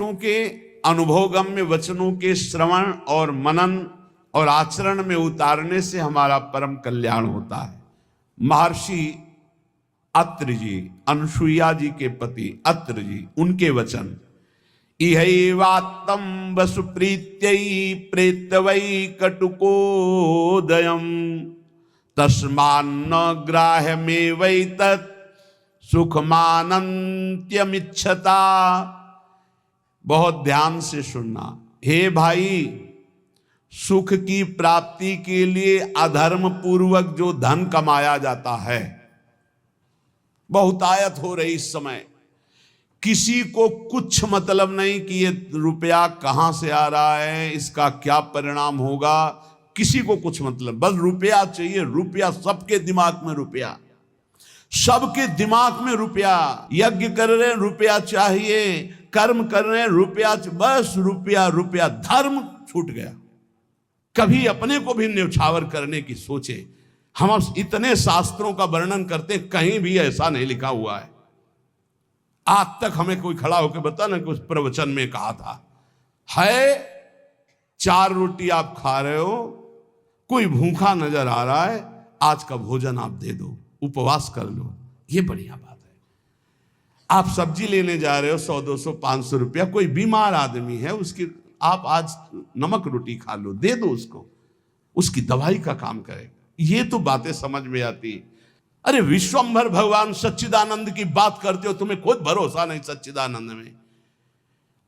महर्षियों के अनुभवगम्य वचनों के श्रवण और मनन और आचरण में उतारने से हमारा परम कल्याण होता है। महर्षि अत्रि जी, अनुसुईया जी के पति अत्रि जी, उनके वचन, इहैवात्तं वसुप्रीत्यै प्रेतवै कटुकोदयम् तस्मान्न ग्राह्यमेवैतत् सुखमानन्त्यमिच्छता। बहुत ध्यान से सुनना। हे भाई, सुख की प्राप्ति के लिए अधर्म पूर्वक जो धन कमाया जाता है, बहुतायत हो रही इस समय, किसी को कुछ मतलब नहीं कि ये रुपया कहां से आ रहा है, इसका क्या परिणाम होगा, किसी को कुछ मतलब, बस रुपया चाहिए। रुपया, सबके दिमाग में रुपया, सबके दिमाग में रुपया। यज्ञ कर रहे हैं रुपया चाहिए, कर्म कर रहे हैं रुपया, बस रुपया रुपया। धर्म छूट गया। कभी अपने को भी न्यौछावर करने की सोचे। हम इतने शास्त्रों का वर्णन करते, कहीं भी ऐसा नहीं लिखा हुआ है। आज तक हमें कोई खड़ा होकर बता ना कि उस प्रवचन में कहा था। है 4 रोटी आप खा रहे हो, कोई भूखा नजर आ रहा है, आज का भोजन आप दे दो, उपवास कर लो, ये बढ़िया बात है। आप सब्जी लेने जा रहे हो 100, 200, 500 रुपया, कोई बीमार आदमी है, उसकी आप आज नमक रोटी खा लो, दे दो उसको, उसकी दवाई का काम करेगा। ये तो बातें समझ में आती। अरे विश्वंभर भगवान सच्चिदानंद की बात करते हो, तुम्हें खुद भरोसा नहीं सच्चिदानंद में।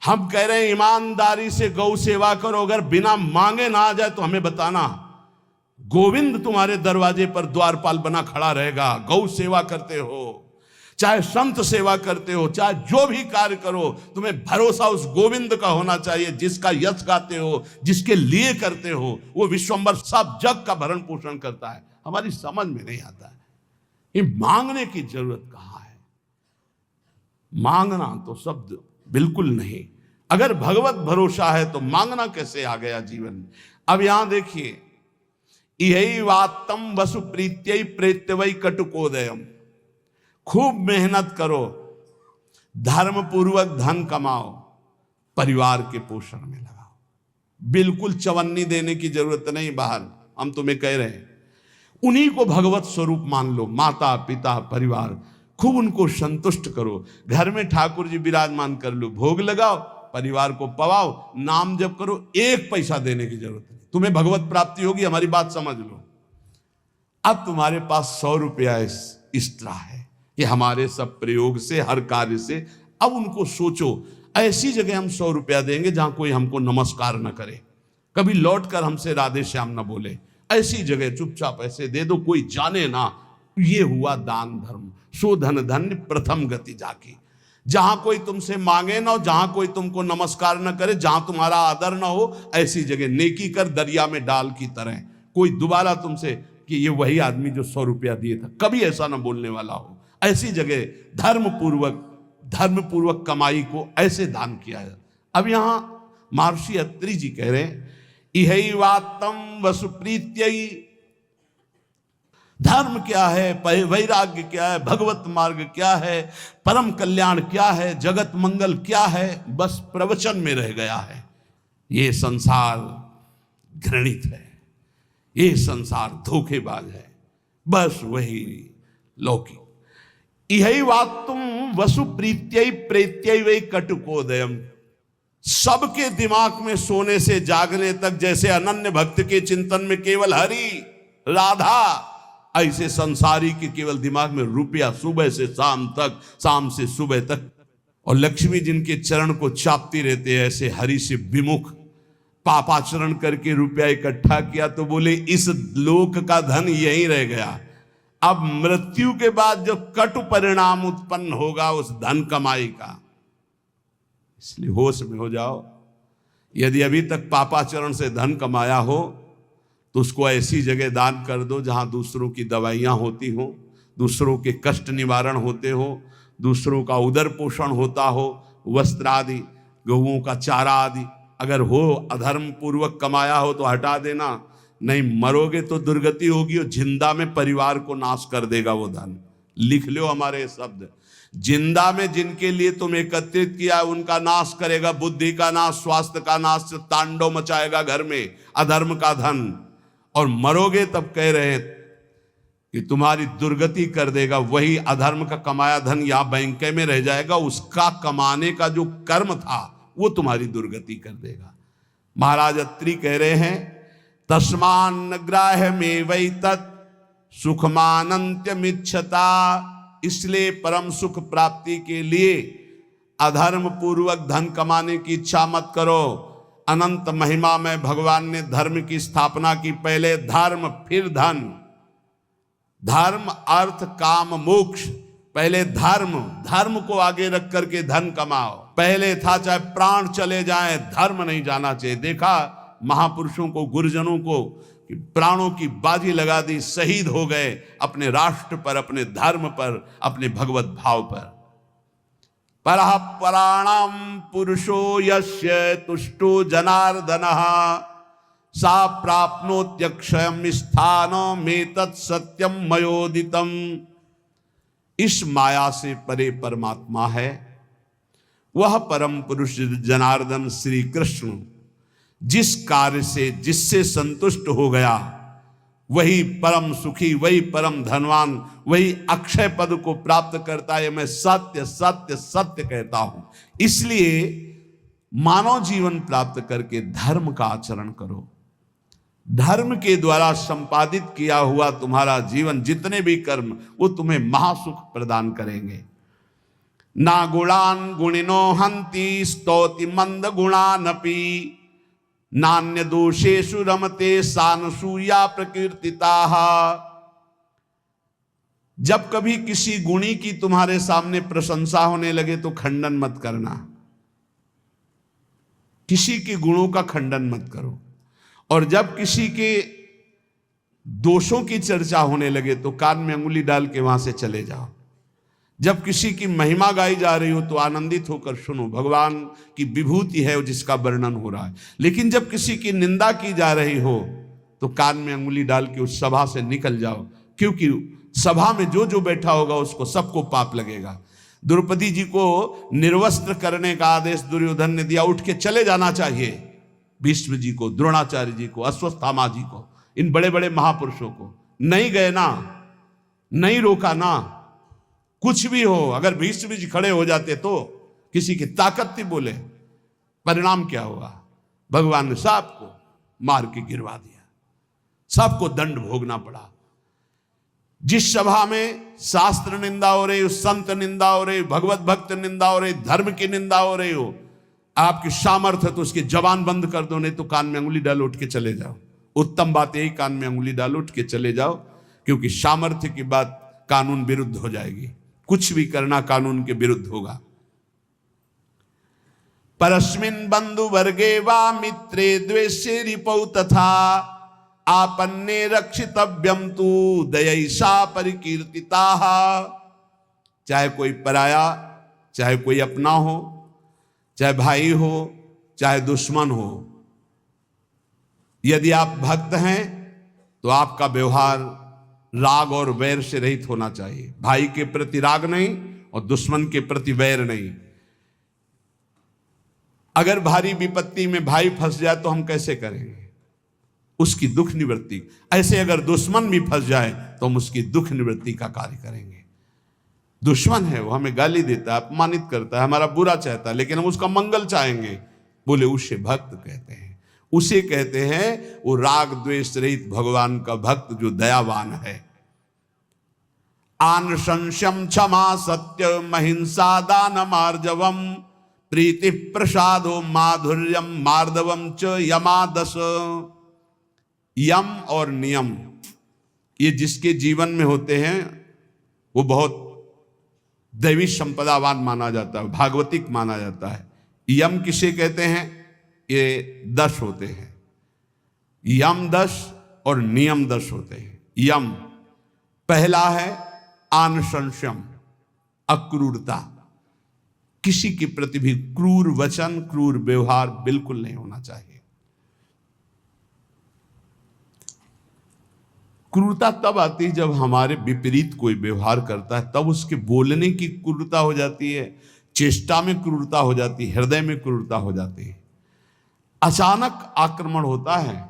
हम कह रहे हैं ईमानदारी से गौ सेवा करो, अगर बिना मांगे ना आ जाए तो हमें बताना। गोविंद तुम्हारे दरवाजे पर द्वारपाल बना खड़ा रहेगा। गौ सेवा करते हो, चाहे संत सेवा करते हो, चाहे जो भी कार्य करो, तुम्हें भरोसा उस गोविंद का होना चाहिए जिसका यश गाते हो, जिसके लिए करते हो। वो विश्वंभर सब जग का भरण पोषण करता है। हमारी समझ में नहीं आता है। ये मांगने की जरूरत कहां है? मांगना तो शब्द बिल्कुल नहीं। अगर भगवत भरोसा है तो मांगना कैसे आ गया जीवन में? अब यहां देखिए, इहैवात्तं वसुप्रीत्यै प्रेत्यवै कटुकोदयम्। खूब मेहनत करो, धर्म पूर्वक धन कमाओ, परिवार के पोषण में लगाओ। बिल्कुल चवन्नी देने की जरूरत नहीं बाहर। हम तुम्हें कह रहे हैं, उन्हीं को भगवत स्वरूप मान लो। माता पिता परिवार, खूब उनको संतुष्ट करो। घर में ठाकुर जी विराजमान कर लो, भोग लगाओ, परिवार को पवाओ, नाम जप करो। 1 पैसा देने की जरूरत नहीं, तुम्हें भगवत प्राप्ति होगी। हमारी बात समझ लो। अब तुम्हारे पास 100 रुपया एक्स्ट्रा है, ये हमारे सब प्रयोग से, हर कार्य से। अब उनको सोचो, ऐसी जगह हम 100 रुपया देंगे जहां कोई हमको नमस्कार न करे, कभी लौट कर हमसे राधे श्याम न बोले। ऐसी जगह चुपचाप ऐसे दे दो, कोई जाने ना। ये हुआ दान धर्म। सो धन धन्य प्रथम गति जाकी। जहां कोई तुमसे मांगे ना हो, जहां कोई तुमको नमस्कार न करे, जहां तुम्हारा आदर ना हो, ऐसी जगह नेकी कर दरिया में डाल की तरह। कोई दोबारा तुमसे कि ये वही आदमी जो 100 रुपया दिए था, कभी ऐसा ना बोलने वाला हो। ऐसी जगह धर्म पूर्वक कमाई को ऐसे दान किया है। अब यहां महर्षि अत्रि जी कह रहे हैं, इहैवात्तं वसुप्रीत्यै। धर्म क्या है, वैराग्य क्या है, भगवत मार्ग क्या है, परम कल्याण क्या है, जगत मंगल क्या है, बस प्रवचन में रह गया है। ये संसार घृणित है, ये संसार धोखेबाज है, बस वही लौकिक। इहैवात्तं वसुप्रीत्यै प्रेत्यै वै कटुकोदयम्। सबके दिमाग में सोने से जागने तक, जैसे अनन्य भक्त के चिंतन में केवल हरि राधा, ऐसे संसारी के केवल दिमाग में रुपया, सुबह से शाम तक, शाम से सुबह तक। और लक्ष्मी जिनके चरण को चापती रहते हैं, ऐसे हरि से विमुख, पापाचरण करके रुपया इकट्ठा किया तो बोले इस लोक का धन यहीं रह गया। अब मृत्यु के बाद जो कटु परिणाम उत्पन्न होगा उस धन कमाई का, इसलिए होश में हो जाओ। यदि अभी तक पापाचरण से धन कमाया हो तो उसको ऐसी जगह दान कर दो जहां दूसरों की दवाइयां होती हो, दूसरों के कष्ट निवारण होते हो, दूसरों का उदर पोषण होता हो, वस्त्र आदि, गौओं का चारा आदि अगर हो, अधर्म पूर्वक कमाया हो तो हटा देना। नहीं मरोगे तो दुर्गति होगी और जिंदा में परिवार को नाश कर देगा वो धन। लिख लो हमारे शब्द। जिंदा में जिनके लिए तुम एकत्रित किया उनका नाश करेगा, बुद्धि का नाश, स्वास्थ्य का नाश, तांडव मचाएगा घर में अधर्म का धन। और मरोगे तब कह रहे कि तुम्हारी दुर्गति कर देगा, वही अधर्म का कमाया धन यहां बैंक में रह जाएगा, उसका कमाने का जो कर्म था वो तुम्हारी दुर्गति कर देगा। महाराज अत्रि कह रहे हैं तस्मान ग्राह्य में वै तत् सुखमानंत्यमिच्छता, इसलिए परम सुख प्राप्ति के लिए अधर्म पूर्वक धन कमाने की इच्छा मत करो। अनंत महिमा में भगवान ने धर्म की स्थापना की, पहले धर्म फिर धन, धर्म अर्थ काम मोक्ष, पहले धर्म को आगे रख करके धन कमाओ। पहले था चाहे प्राण चले जाएं, धर्म नहीं जाना चाहिए। देखा महापुरुषों को, गुरुजनों को, प्राणों की बाजी लगा दी, शहीद हो गए अपने राष्ट्र पर, अपने धर्म पर, अपने भगवत भाव पर। परः पराणाम पुरुषो यस्य तुष्टो जनार्दनः सा प्राप्नोत्यक्षयम् स्थानमेतत् सत्यम मयोदितम। इस माया से परे परमात्मा है, वह परम पुरुष जनार्दन श्री कृष्ण जिस कार्य से जिससे संतुष्ट हो गया वही परम सुखी, वही परम धनवान, वही अक्षय पद को प्राप्त करता है। मैं सत्य सत्य सत्य कहता हूं। इसलिए मानव जीवन प्राप्त करके धर्म का आचरण करो। धर्म के द्वारा संपादित किया हुआ तुम्हारा जीवन, जितने भी कर्म, वो तुम्हें महासुख प्रदान करेंगे। ना गुणान गुणिनो हंति स्तौति मंद गुणानपि नान्य दोषेषु रमते सानसूया प्रकीर्तिताः। जब कभी किसी गुणी की तुम्हारे सामने प्रशंसा होने लगे तो खंडन मत करना, किसी के गुणों का खंडन मत करो। और जब किसी के दोषों की चर्चा होने लगे तो कान में अंगुली डाल के वहां से चले जाओ। जब किसी की महिमा गाई जा रही हो तो आनंदित होकर सुनो, भगवान की विभूति है जिसका वर्णन हो रहा है। लेकिन जब किसी की निंदा की जा रही हो तो कान में अंगुली डाल के उस सभा से निकल जाओ, क्योंकि सभा में जो जो बैठा होगा उसको सबको पाप लगेगा। द्रौपदी जी को निर्वस्त्र करने का आदेश दुर्योधन ने दिया, उठ के चले जाना चाहिए। भीष्म जी को, द्रोणाचार्य जी को, अश्वत्थामा जी को, इन बड़े बड़े महापुरुषों को नहीं गए ना, नहीं रोका ना। कुछ भी हो, अगर भीष्म जी खड़े हो जाते तो किसी की ताकत थी बोले, परिणाम क्या हुआ? भगवान ने सबको मार के गिरवा दिया, सबको दंड भोगना पड़ा। जिस सभा में शास्त्र निंदा हो रही हो, संत निंदा हो रही, भगवत भक्त निंदा हो रही, धर्म की निंदा हो रही हो, आपकी सामर्थ्य है तो उसकी जबान बंद कर दो, नहीं तो कान में अंगुली डाल उठ के चले जाओ। उत्तम बात यही, कान में अंगुली डाल उठ के चले जाओ, क्योंकि सामर्थ्य की बात कानून विरुद्ध हो जाएगी। कुछ भी करना कानून के विरुद्ध होगा। परस्मिन् बंधु वर्गे वा मित्रे द्वेषे रिपौ तथा आपन्ने रक्षितव्यम तु दयैषा परिकीर्तिताः। चाहे कोई पराया, चाहे कोई अपना हो, चाहे भाई हो, चाहे दुश्मन हो, यदि आप भक्त हैं तो आपका व्यवहार राग और वैर से रहित होना चाहिए। भाई के प्रति राग नहीं और दुश्मन के प्रति वैर नहीं। अगर भारी विपत्ति में भाई फंस जाए तो हम कैसे करेंगे? उसकी दुख निवृत्ति। ऐसे अगर दुश्मन भी फंस जाए तो हम उसकी दुख निवृत्ति का कार्य करेंगे। दुश्मन है, वो हमें गाली देता है, अपमानित करता है, हमारा बुरा चाहता है, लेकिन हम उसका मंगल चाहेंगे, बोले उसे भक्त कहते हैं। उसे कहते हैं वो राग द्वेष रहित भगवान का भक्त जो दयावान है। आन संशयम क्षमा सत्य महिंसा दान मार्जवम प्रीति प्रसादो माधुर्यम मार्दवम च यमादस। यम और नियम, ये जिसके जीवन में होते हैं वो बहुत दैवी संपदावान माना जाता है, भागवतिक माना जाता है। यम किसे कहते हैं? ये 10 होते हैं, यम 10 और नियम 10 होते हैं। यम पहला है आनशंशम, अक्रूरता, किसी के प्रति भी क्रूर वचन, क्रूर व्यवहार बिल्कुल नहीं होना चाहिए। क्रूरता तब आती है जब हमारे विपरीत कोई व्यवहार करता है, तब उसके बोलने की क्रूरता हो जाती है, चेष्टा में क्रूरता हो जाती है, हृदय में क्रूरता हो जाती है। अचानक आक्रमण होता है।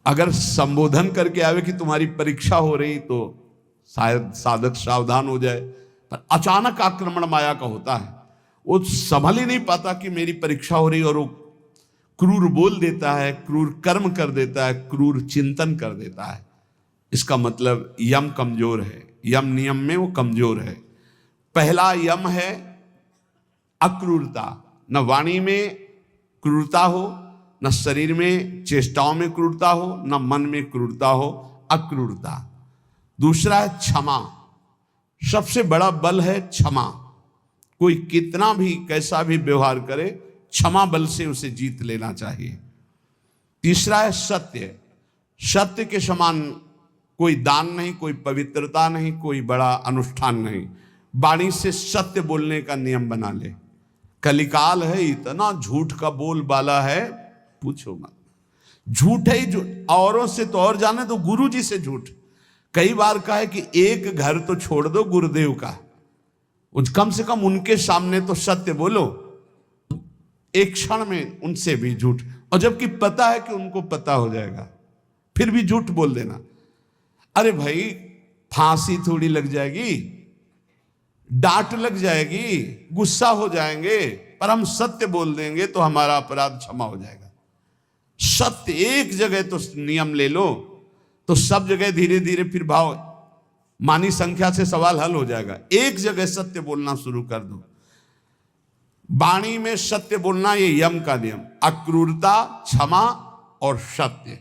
अगर संबोधन करके आवे कि तुम्हारी परीक्षा हो रही तो शायद साधक सावधान हो जाए, पर अचानक आक्रमण माया का होता है। वो संभल ही नहीं पाता कि मेरी परीक्षा हो रही, और वो क्रूर बोल देता है, क्रूर कर्म कर देता है, क्रूर चिंतन कर देता है। इसका मतलब यम कमजोर है, यम नियम में वो कमजोर है। पहला यम है अक्रूरता, न वाणी में क्रूरता हो, न शरीर में चेष्टाओं में क्रूरता हो, न मन में क्रूरता हो, अक्रूरता। दूसरा है क्षमा। सबसे बड़ा बल है क्षमा। कोई कितना भी कैसा भी व्यवहार करे, क्षमा बल से उसे जीत लेना चाहिए। तीसरा है सत्य। सत्य के समान कोई दान नहीं, कोई पवित्रता नहीं, कोई बड़ा अनुष्ठान नहीं। वाणी से सत्य बोलने का नियम बना ले। कलिकाल है, इतना झूठ का बोल बाला है, पूछो मत। झूठ है ही झूठ, औरों से तो और जाने तो गुरु जी से झूठ। कई बार कहा है कि एक घर तो छोड़ दो गुरुदेव का, कम से कम उनके सामने तो सत्य बोलो। एक क्षण में उनसे भी झूठ, और जबकि पता है कि उनको पता हो जाएगा, फिर भी झूठ बोल देना। अरे भाई, फांसी थोड़ी लग जाएगी, डांट लग जाएगी, गुस्सा हो जाएंगे, पर हम सत्य बोल देंगे तो हमारा अपराध क्षमा हो जाएगा। सत्य एक जगह तो नियम ले लो, तो सब जगह धीरे धीरे फिर भाव मानी संख्या से सवाल हल हो जाएगा। एक जगह सत्य बोलना शुरू कर दो। वाणी में सत्य बोलना, ये यम का नियम। अक्रूरता, क्षमा और सत्य।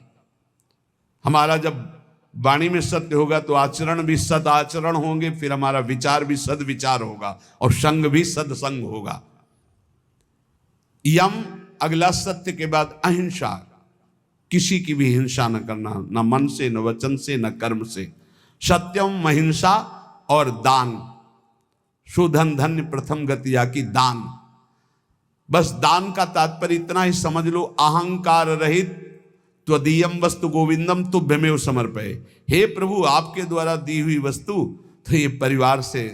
हमारा जब वाणी में सत्य होगा तो आचरण भी सद आचरण होंगे, फिर हमारा विचार भी सद विचार होगा, और संग भी सदसंग होगा। यम अगला सत्य के बाद अहिंसा। किसी की भी हिंसा न करना, न मन से, न वचन से, न कर्म से। सत्यम, अहिंसा और दान। सुधन धन्य प्रथम गतिया की दान। बस दान का तात्पर्य इतना ही समझ लो, अहंकार रहित त्वदीयम वस्तु गोविंदम तुभ्यमेव समर्पये। हे प्रभु, आपके द्वारा दी हुई वस्तु तो ये परिवार से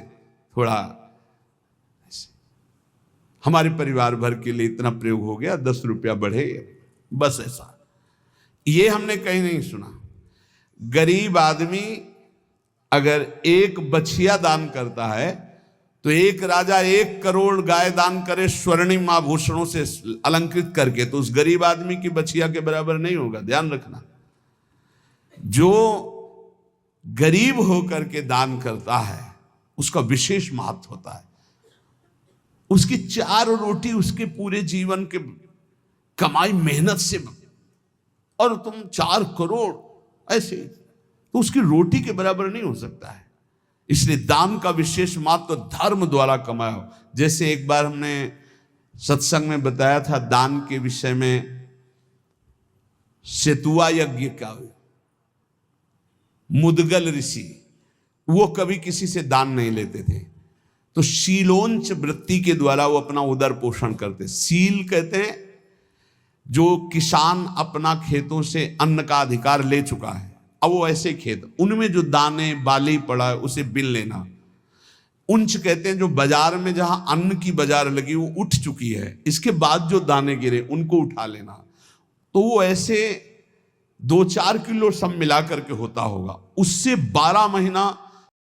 थोड़ा, हमारे परिवार भर के लिए इतना प्रयोग हो गया, 10 रुपया बढ़े, बस ऐसा। ये हमने कहीं नहीं सुना। गरीब आदमी अगर एक बछिया दान करता है तो एक राजा 1 करोड़ गाय दान करे स्वर्णिम आभूषणों से अलंकृत करके, तो उस गरीब आदमी की बछिया के बराबर नहीं होगा। ध्यान रखना, जो गरीब होकर के दान करता है उसका विशेष महत्व होता है। उसकी 4 रोटी उसके पूरे जीवन के कमाई मेहनत से, और तुम 4 करोड़ ऐसे, तो उसकी रोटी के बराबर नहीं हो सकता है। इसलिए दान का विशेष महत्व धर्म द्वारा कमाया हो। जैसे एक बार हमने सत्संग में बताया था दान के विषय में, सेतुआ यज्ञ का, मुदगल ऋषि, वो कभी किसी से दान नहीं लेते थे, तो शीलोंच वृत्ति के द्वारा वो अपना उदर पोषण करते। सील कहते हैं जो किसान अपना खेतों से अन्न का अधिकार ले चुका है, अब वो ऐसे खेत, उनमें जो दाने बाली पड़ा है उसे बिन लेना। उंच कहते हैं जो बाजार में जहां अन्न की बाजार लगी वो उठ चुकी है, इसके बाद जो दाने गिरे उनको उठा लेना। तो वो ऐसे 2-4 किलो सब मिला करके होता होगा। उससे 12 महीना